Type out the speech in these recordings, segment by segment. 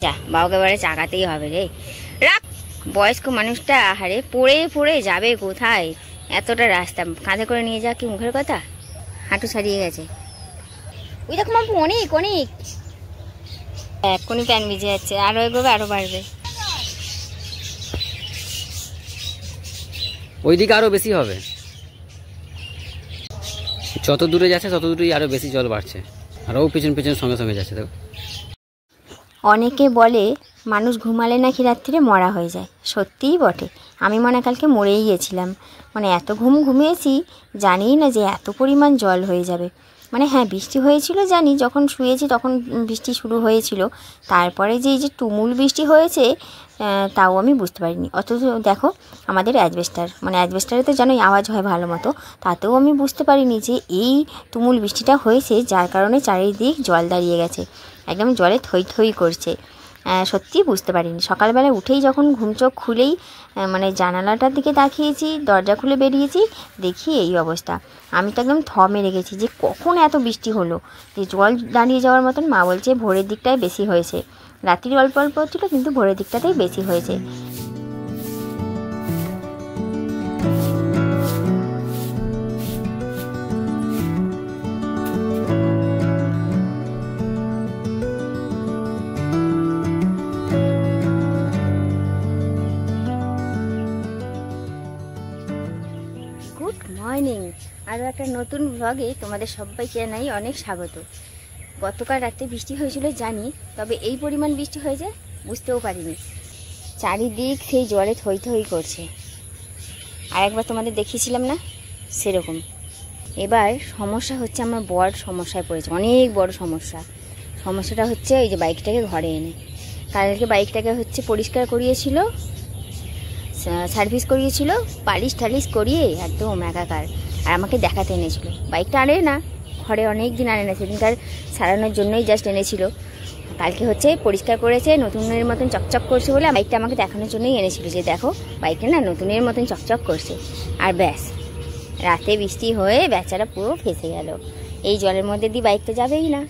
যা বাবাকে বারে চাকাতেই হবে রে। রাখ, বয়স্ক মানুষটা আহারে পড়ে পড়ে যাবে কোথায়, এতটা রাস্তা কাঁধে করে নিয়ে যা কি মুখের কথা। হাঁটু ছাড়িয়ে গেছে। ওই দেখো মাপু, অনেক অনেক, এক্ষুনি প্যান ভিজে যাচ্ছে, আরো এগোবে আরো বাড়বে। ওইদিকে আরো বেশি হবে, যত দূরে যাচ্ছে তত দূরেই আরো বেশি জল বাড়ছে, আর ও পিছন পিছন সঙ্গে সঙ্গে যাচ্ছে। দেখো, অনেকে বলে মানুষ ঘুমালে নাকি রাত্রিরে মরা হয়ে যায়, সত্যিই বটে। আমি মনে কালকে মরেই গেছিলাম, মানে এত ঘুমিয়েছি, জানিই না যে এত পরিমাণ জল হয়ে যাবে। মানে হ্যাঁ, বৃষ্টি হয়েছিল জানি, যখন শুয়েছি তখন বৃষ্টি শুরু হয়েছিল, তারপরে যে এই যে তুমুল বৃষ্টি হয়েছে তাও আমি বুঝতে পারিনি। অথচ দেখো আমাদের অ্যাজবেস্টার, মানে অ্যাজবেস্টারে তো জানোই আওয়াজ হয় ভালো মতো, তাতেও আমি বুঝতে পারিনি যে এই তুমুল বৃষ্টিটা হয়েছে, যার কারণে চারিদিক জল দাঁড়িয়ে গেছে, একদম জলে থই থই করছে। সত্যিই বুঝতে পারিনি। সকালবেলা উঠেই যখন ঘুম চোখ খুলেই মানে জানালাটার দিকে তাকিয়েছি, দরজা খুলে বেরিয়েছি, দেখি এই অবস্থা। আমি তো একদম মেরে গেছি যে কখন এত বৃষ্টি হলো, যে জল দাঁড়িয়ে যাওয়ার মতন। মা বলছে ভোরের দিকটায় বেশি হয়েছে, রাত্রির অল্প অল্প হচ্ছিলো, কিন্তু ভোরের দিকটাতেই বেশি হয়েছে। গুড মর্নিং, আরও একটা নতুন ব্লগে তোমাদের সবাইকে জানাই অনেক স্বাগত। গতকাল রাতে বৃষ্টি হয়েছিল জানি, তবে এই পরিমাণ বৃষ্টি হয়েছে বুঝতেও পারিনি। চারিদিক সেই জলে থই থই করছে, আর একবার তোমাদের দেখিয়েছিলাম না সেরকম। এবার সমস্যা হচ্ছে, আমার বড় সমস্যায় পড়েছে, অনেক বড় সমস্যা। সমস্যাটা হচ্ছে ওই যে বাইকটাকে ঘরে এনে, কালকে বাইকটাকে হচ্ছে পরিষ্কার করিয়েছিল, সার্ভিস করিয়েছিল, পালিশ টালিশ করিয়ে একদম একাকার, আর আমাকে দেখাতে এনেছিল। বাইকটা আনে না, ঘরে অনেক দিন আনে না, সেদিনকার সারানোর জন্যই জাস্ট এনেছিল। কালকে হচ্ছে পরিষ্কার করেছে, নতুনের মতন চকচক করছে বলে বাইকটা আমাকে দেখানোর জন্যই এনেছিল, যে দেখো বাইকটা না নতুনের মতন চকচক করছে। আর ব্যাস, রাতে বৃষ্টি হয়ে বেচারা পুরো ফেঁসে গেল। এই জলের মধ্যে দিয়ে বাইক তো যাবেই না,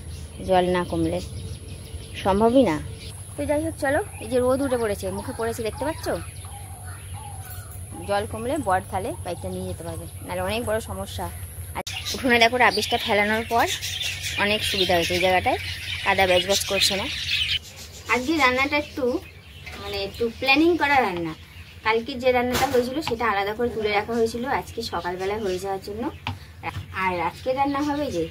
জল না কমলে সম্ভবই না। তো যাই হোক চলো, এই যে রোদ উঠে পড়েছে, মুখে পড়েছে দেখতে পাচ্ছ, জল কমলে বর তাহলে বাইকটা নিয়ে যেতে পারবে, নাহলে অনেক বড় সমস্যা। আর উঠোনে দেখো রাবিশটা ফেলানোর পর অনেক সুবিধা হয়েছে, এই জায়গাটায় কাদা ব্যাজ করছে না। আজকে রান্নাটা একটু প্ল্যানিং করা রান্না। কালকে যে রান্নাটা হয়েছিল সেটা আলাদা করে তুলে রাখা হয়েছিল আজকে সকালবেলা হয়ে যাওয়ার জন্য। আর আজকে রান্না হবে যে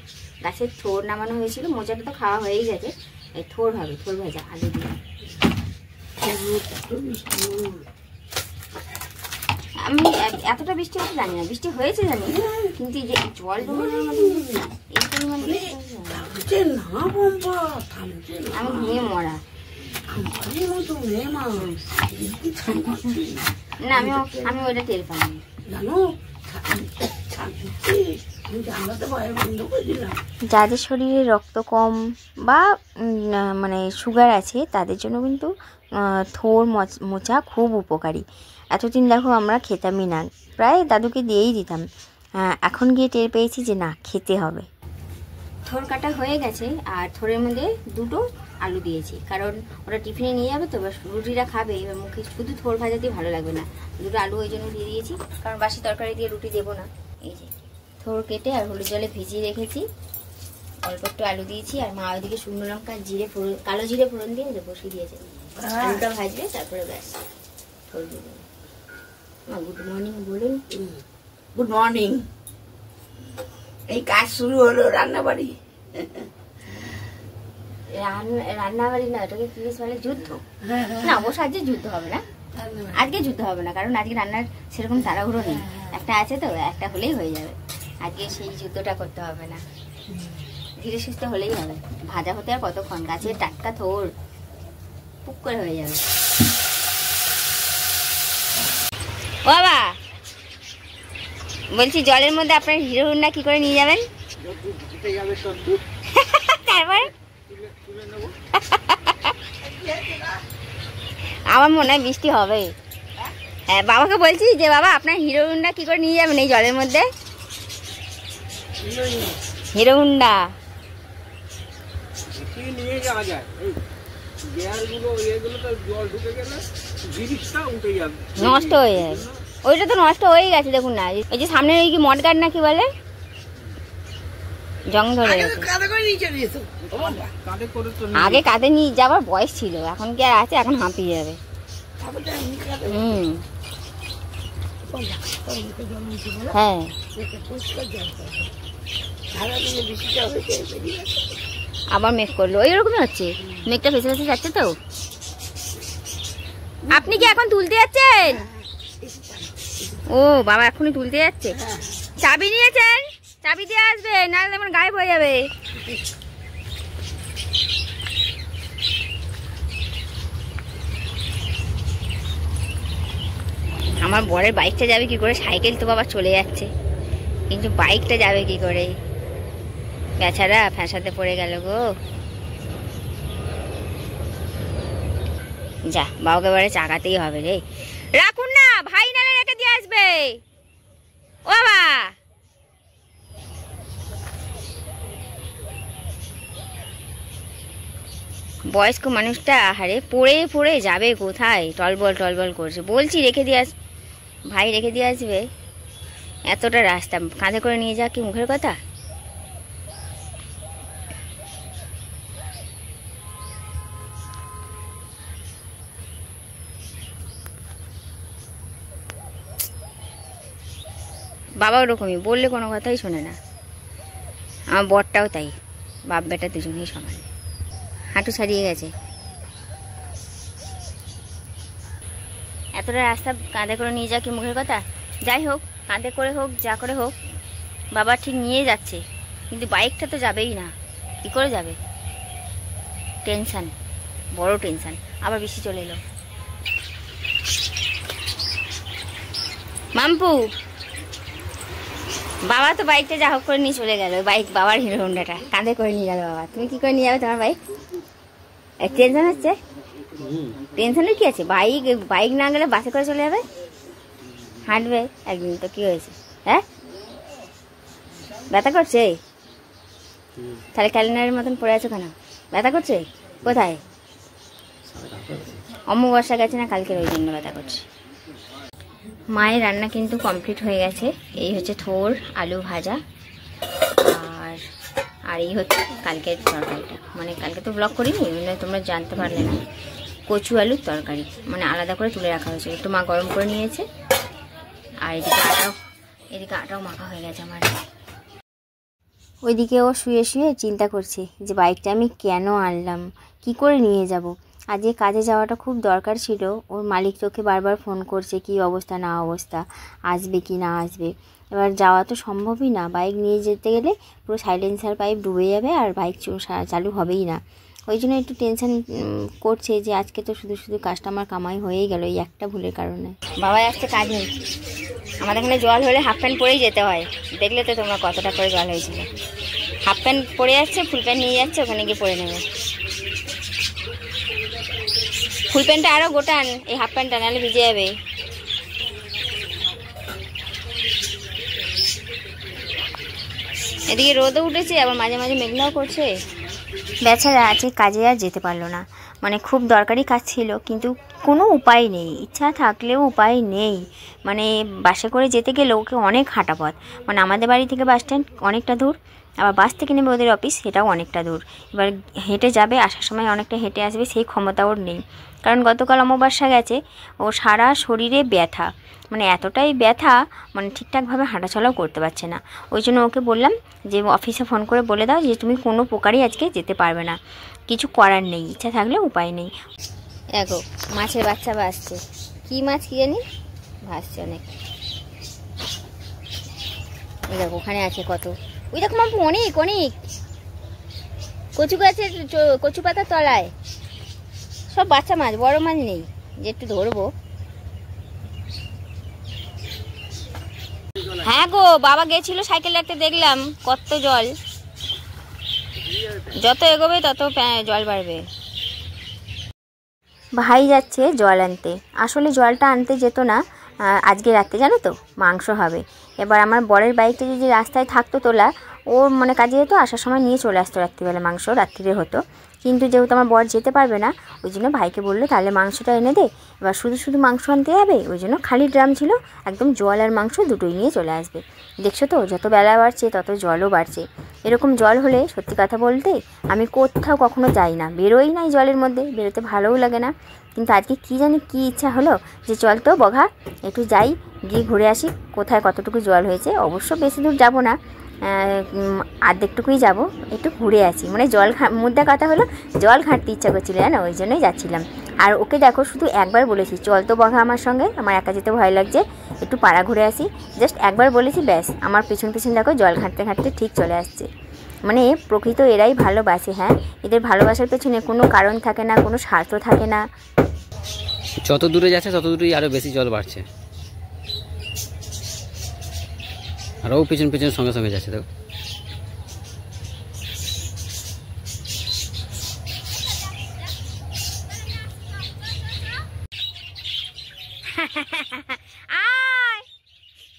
গাছের থোড় নামানো হয়েছিল, মোচাটা তো খাওয়া হয়েই গেছে, এই থোড় হবে, থোড় ভাজা আলু দিয়ে। আমি এতটা বৃষ্টি হচ্ছে জানি না, বৃষ্টি হয়েছে জানি, কিন্তু এই যে জল জমানোর মতো এই পরিমাণ আমি ঘুমিয়ে মরা না, আমি ওইটা টের পাইনি জানো। যাদের শরীরে রক্ত কম বা মানে সুগার আছে তাদের জন্য কিন্তু থোড় মোচা খুব উপকারী। এতদিন দেখো আমরা খেতামই না, প্রায় দাদুকে দিয়েই দিতাম, এখন গিয়ে টের পেয়েছি যে না, খেতে হবে। থোড় কাটা হয়ে গেছে, আর থোড়ের মধ্যে দুটো আলু দিয়েছি, কারণ ওরা টিফিনে নিয়ে যাবে তো, রুটিরা খাবে, এবার মুখে শুধু থোড় ভাজা দিয়ে ভালো লাগবে না, দুটো আলু ওই জন্য দিয়ে দিয়েছি, কারণ বাসি তরকারি দিয়ে রুটি দেবো না। এই যে থোড় কেটে আর হলুদ জলে ভিজিয়ে রেখেছি, অল্প একটু আলু দিয়েছি, আর মা ওইদিকে শুকনো লঙ্কা জিরে ফোড়ন, কালো জিরে ফোড়ন দিয়ে বসিয়ে দিয়েছে, আলুটা ভাজবে, তারপরে ব্যাস থোড় দিয়ে দেবো। গুড মর্নিং বলুন। Good morning. এই কাজ শুরু হলো রান্নাবাড়ি। রান্নাবাড়ি না, ওটাকে কি বলে, যুদ্ধ না। অবশ্য আজকে যুদ্ধ হবে না, আজকে যুদ্ধ হবে না, কারণ আজকে রান্নার সেরকম তাড়াহুড়ো নেই, একটা আছে তো, একটা হলেই হয়ে যাবে। আজকে সেই যুদ্ধটা করতে হবে না, ধীরে সুস্থে হলেই হবে। ভাজা হতে আর কতক্ষণ, গাছের টাটকা থোড় পুক করে হয়ে যাবে। ও বাবা, বলছি জলের মধ্যে আপনার হিরো হুন্ডা কি করে নিয়ে যাবেন? তারপর আমার মনে হয় বৃষ্টি হবে। হ্যাঁ, বাবাকে বলছি যে বাবা আপনার হিরো হুন্ডা কি করে নিয়ে যাবেন এই জলের মধ্যে? হিরো হুন্ডা নিয়ে যাওয়া যায়, নষ্ট হয়ে যাবে। ওইটা তো নষ্ট হয়ে গেছে দেখুন না, ওই যে সামনে ওই কি মটগার্ড না কি বলে, জং ধরে গেছে। আগে কাঁধে নিয়ে যাওয়ার বয়স ছিল, এখন কি আর আছে? এখন হাঁপিয়ে যাবে। হ্যাঁ আবার মেঘ করলো, ওইরকমই হচ্ছে, মেঘটা ফেসে ফেসে যাচ্ছে। তো আপনি কি এখন তুলতে যাচ্ছেন? ও বাবা এখনই তুলতে যাচ্ছে। চাবি নিয়েছেন? চাবি দিয়ে আসবে, নাহলে আমার গায়েব হয়ে যাবে। আমার বরের বাইকটা যাবে কি করে? সাইকেল তো বাবা চলে যাচ্ছে, কিন্তু বাইকটা যাবে কি করে? বেচারা ফ্যাসাতে পড়ে গেল গো। যা, বাবাকে এবারে চাকাতেই হবে রে। রাখুন না, ভাই নালে রেখে দিয়ে আসবে। ও বাবা, বয়স্ক মানুষটা আহারে পড়ে পড়ে যাবে কোথায়? টলবল টলবল করছে। বলছি রেখে দিয়ে আস, ভাই রেখে দিয়ে আসবে। এতটা রাস্তা কাঁধে করে নিয়ে যা কি মুখের কথা? বাবা ওরকমই, বললে কোনো কথাই শোনে না। আমার বরটাও তাই, বাপ বেটা দুজনেই সমান। হাঁটু ছাড়িয়ে গেছে। এতটা রাস্তা কাঁধে করে নিয়ে যা কি মুখের কথা? যাই হোক, কাঁধে করে হোক যা করে হোক, বাবা ঠিক নিয়ে যাচ্ছে, কিন্তু বাইকটা তো যাবেই না। কী করে যাবে? টেনশান, বড় টেনশান। আবার বৃষ্টি চলে এলো। মাম্পু, বাবা তো বাইকটা যা হোক করে নিয়ে চলে গেল। বাইক বাবার হিরো হোন্ডাটা কাঁধে করে নিয়ে গেল বাবা। তুমি কি করে নিয়ে যাবে তোমার বাইক? টেনশন হচ্ছে? টেনশনের কি আছে? বাইক বাইক না গেলে বাসে করে চলে যাবে, হাঁটবে একদিন। তো কি হয়েছে? হ্যাঁ, ব্যথা করছে? তাহলে ক্যালেন্ডারের মতন পড়ে আছো কেন? ব্যথা করছে কোথায়? অমাবস্যা গেছে না কালকের, ওই জন্য ব্যথা করছে। মায়ের রান্না কিন্তু কমপ্লিট হয়ে গেছে। এই হচ্ছে থোর আলু ভাজা, আর আর এই হচ্ছে কালকের তরকারিটা। মানে কালকে তো ব্লগ করিনি, তোমরা জানতে পারলে না। কচু আলুর তরকারি, মানে আলাদা করে তুলে রাখা হয়েছে। একটু মা গরম করে নিয়েছে। আর এদিকে আটাও মাখা হয়ে গেছে আমার। ওইদিকে ও শুয়ে শুয়ে চিন্তা করছে যে বাইকটা আমি কেন আনলাম, কি করে নিয়ে যাব। আজকে কাজে যাওয়াটা খুব দরকার ছিল। ওর মালিক তোকে বারবার ফোন করছে কি অবস্থা না অবস্থা, আসবে কি না আসবে। এবার যাওয়া তো সম্ভবই না, বাইক নিয়ে যেতে গেলে পুরো সাইলেন্সার পাইপ ডুবে যাবে আর বাইক চালু হবেই না। ওই জন্য একটু টেনশন করছে যে আজকে তো শুধু শুধু কাস্টমার কামাই হয়েই গেল এই একটা ভুলের কারণে। বাবা আসছে কাজে, আমাদের এখানে জল হলে হাফ প্যান্ট পরেই যেতে হয়। দেখলে তো তোমরা কতটা করে জল হয়েছিল। হাফ প্যান্ট পরে যাচ্ছে, ফুল প্যান্ট নিয়ে যাচ্ছে, ওখানে গিয়ে পরে নেবে। ফুল প্যান্টটা আরও গোটান, এই হাফ প্যান্টটা নাহলে ভিজে যাবে। এদিকে রোদও উঠেছে, আবার মাঝে মাঝে মেঘনাও করছে। বেচারা আছে কাজে আর যেতে পারলো না, মানে খুব দরকারি কাজ ছিল, কিন্তু কোনো উপায় নেই। ইচ্ছা থাকলেও উপায় নেই। মানে বাসে করে যেতে গেলে ওকে অনেক হাঁটা পথ, মানে আমাদের বাড়ি থেকে বাস স্ট্যান্ড অনেকটা দূর, আবার বাস থেকে নেবে ওদের অফিস, সেটাও অনেকটা দূর। এবার হেঁটে যাবে, আসার সময় অনেকটা হেঁটে আসবে, সেই ক্ষমতা ওর নেই। কারণ গতকাল অমাবস্যা গেছে, ও সারা শরীরে ব্যথা, মানে এতটাই ব্যথা, মানে ঠিকঠাকভাবে হাঁটাচলাও করতে পারছে না। ওই জন্য ওকে বললাম যে অফিসে ফোন করে বলে দাও যে তুমি কোনো প্রকারই আজকে যেতে পারবে না, কিছু করার নেই, ইচ্ছা থাকলে উপায় নেই। দেখো মাছের বাচ্চা ভাসছে, কী মাছ কী জানি ভাসছে অনেক। এই দেখো ওখানে আছে কত, ওই দেখো মাম্পু অনেক অনেক কচু গাছের কচু পাতার তলায় সব বাচ্চা মাছ, বড় মাছ নেই যে একটু ধরবো। হ্যাঁ গো, বাবা গেছিল সাইকেল রাখতে, দেখলাম কত জল, যত এগোবে তত জল বাড়বে। ভাই যাচ্ছে জল আনতে, আসলে জলটা আনতে যেত না আজকে রাতে, জানো তো মাংস হবে। এবার আমার বরের বাইকটা যদি রাস্তায় থাকতো তোলা, ও মানে কাজে যেত, আসার সময় নিয়ে চলে আসতো রাত্রিবেলা, মাংস রাত্রিরে হতো। কিন্তু যেহেতু আমার বর যেতে পারবে না, ওই জন্য ভাইকে বললো তাহলে মাংসটা এনে দে। এবার শুধু শুধু মাংস আনতে যাবে, ওই জন্য খালি ড্রাম ছিল, একদম জল আর মাংস দুটোই নিয়ে চলে আসবে। দেখছো তো, যত বেলা বাড়ছে তত জলও বাড়ছে। এরকম জল হলে সত্যি কথা বলতে আমি কোথাও কখনো যাই না, বেরোই না এই জলের মধ্যে, বেরোতে ভালোও লাগে না। কিন্তু আজকে কী জানি কী ইচ্ছা হলো যে চল তো বঘা একটু যাই, গিয়ে ঘুরে আসি কোথায় কতটুকু জল হয়েছে। অবশ্য বেশি দূর যাব না, আর্ধেকটুকুই যাব, একটু ঘুরে আসি। মানে মুদ্রা কথা হলো জল ঘাঁটতে ইচ্ছা করছিল জানো, ওই জন্যই যাচ্ছিলাম। আর ওকে দেখো শুধু একবার বলেছি চল তো বঘা আমার সঙ্গে, আমার একা যেতে ভয় লাগছে, একটু পাড়া ঘুরে আসি, জাস্ট একবার বলেছি, ব্যাস আমার পিছন পিছন দেখো জল ঘাঁটতে ঘাঁটতে ঠিক চলে আসছে। মানে প্রকৃত এরাই ভালোবাসে। হ্যাঁ, এদের ভালোবাসার পেছনে কোনো কারণ থাকে না, কোনো স্বার্থ থাকে না। যত দূরে যাচ্ছে তত দূরেই আরও বেশি জল বাড়ছে, আর ও পিছন পিছন সঙ্গে সঙ্গে যাচ্ছে। দেখো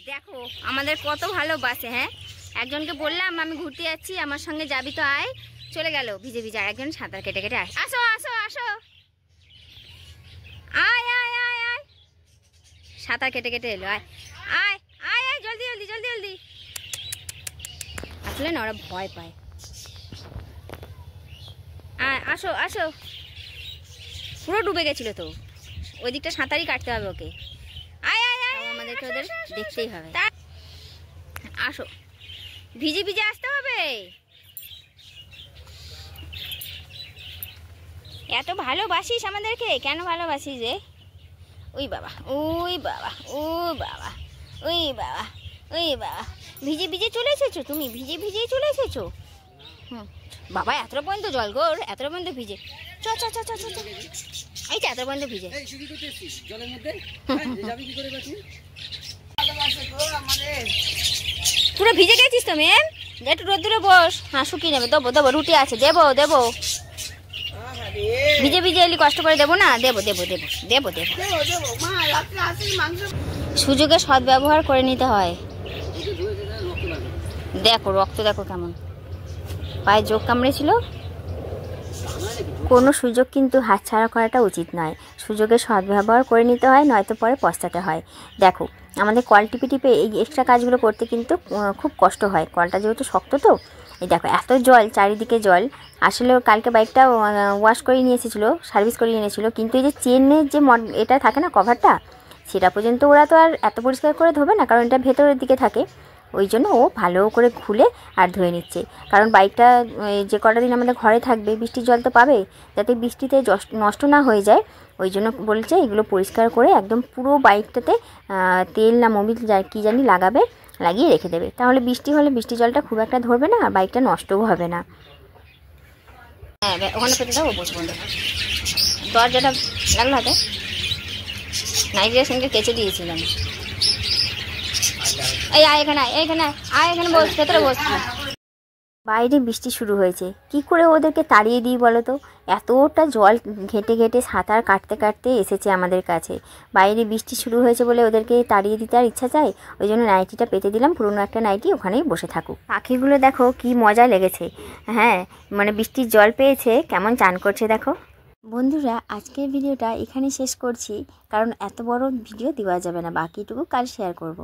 দেখো আমাদের কত ভালোবাসে। হ্যাঁ, একজনকে বললাম আমি ঘুরতে যাচ্ছি, আমার সঙ্গে যাবি তো আয়, চলে গেল ভিজে ভিজে। আর একজন সাঁতার কেটে কেটে আসো আসো আসো, আয় আয় আয় আয়, সাঁতার কেটে কেটে এলো, আয় আয় আয় আয়, জলদি জলদি জলদি জলদি। আসলে না ওরা ভয় পায়। আয় আসো আসো, পুরো ডুবে গেছিল তো, ওই দিকটা সাঁতারই কাটতে হবে ওকে। আয় আয় আয়, আমাদেরকে ওদের দেখতেই হবে। আসো, ভিজে ভিজে আসতে হবে। এত ভালোবাসিস আমাদেরকে, কেন ভালোবাসিস রে? ওই বাবা ওই বাবা ও বাবা ওই বাবা ওই বাবা, ভিজে ভিজে চলে এসেছো তুমি, ভিজে ভিজেই চলে এসেছো। বাবা এতটা পর্যন্ত জল গোর, এতটা পর্যন্ত ভিজে, চ চ চ চ চ, এই তো এত পর্যন্ত ভিজে। পুরো ভিজে গেছিস তো ম্যাম, একটু রোদ্দুরে বস। হ্যাঁ শুকিয়ে নেবে, দেবো দেবো, রুটি আছে, দেবো দেবো। ভিজে ভিজে এলি কষ্ট করে দেবো না, দেবো দেবো দেবো দেবো দেবো। সুযোগে সদ্ব্যবহার করে নিতে হয়। দেখো রক্ত দেখো কেমন, পায়ে যোগ কামড়েছিল। কোনো সুযোগ কিন্তু হাতছাড়া করাটা উচিত নয়, সুযোগে সদ্ব্যবহার করে নিতে হয়, নয়তো পরে পস্তাতে হয়। দেখো আমাদের কল টিপে টিপে এই এক্সট্রা কাজগুলো করতে কিন্তু খুব কষ্ট হয়, কলটা যেহেতু শক্ত তো। এই দেখো এত জল, চারিদিকে জল। আসলে কালকে বাইকটা ওয়াশ করে নিয়ে এসেছিলো, সার্ভিস করে নিয়েছিলো, কিন্তু এই যে চেনের যে এটা থাকে না কভারটা, সেটা পর্যন্ত ওরা তো আর এত পরিষ্কার করে ধোবে না, কারণ এটা ভেতরের দিকে থাকে। ওই জন্য ও ভালো করে খুলে আর ধুয়ে নিচ্ছে, কারণ বাইকটা যে কটা দিন আমাদের ঘরে থাকবে বৃষ্টির জল তো পাবে, যাতে বৃষ্টিতে নষ্ট না হয়ে যায়। ওই জন্য বলছে এগুলো পরিষ্কার করে একদম পুরো বাইকটাতে তেল না মোবিল কী জানি লাগাবে, লাগিয়ে রেখে দেবে, তাহলে বৃষ্টি হলে বৃষ্টির জলটা খুব একটা ধরবে না আর বাইকটা নষ্টও হবে না। হ্যাঁ ওখানে পেতে দাও, বসবো না, দরজাটা লাগলো হাতে, নাইটের সঙ্গে কেচে দিয়েছিলাম। এই আয় এখানে, এখানে আয়, এখানে বস, ভেতরে বস। বাইরে বৃষ্টি শুরু হয়েছে, কি করে ওদেরকে তাড়িয়ে দিই বলো তো? এতটা জল ঘেটে ঘেটে সাঁতার কাটতে কাটতে এসেছে আমাদের কাছে, বাইরে বৃষ্টি শুরু হয়েছে বলে ওদেরকে তাড়িয়ে দিতে আর ইচ্ছা চাই। ওই জন্য নাইটিটা পেতে দিলাম, পুরোনো একটা নাইটি, ওখানেই বসে থাকুক। পাখিগুলো দেখো কি মজা লেগেছে। হ্যাঁ মানে বৃষ্টির জল পেয়েছে, কেমন চান করছে দেখো। বন্ধুরা আজকের ভিডিওটা এখানে শেষ করছি, কারণ এত বড় ভিডিও দেওয়া যাবে না, বাকিটুকু কাল শেয়ার করব।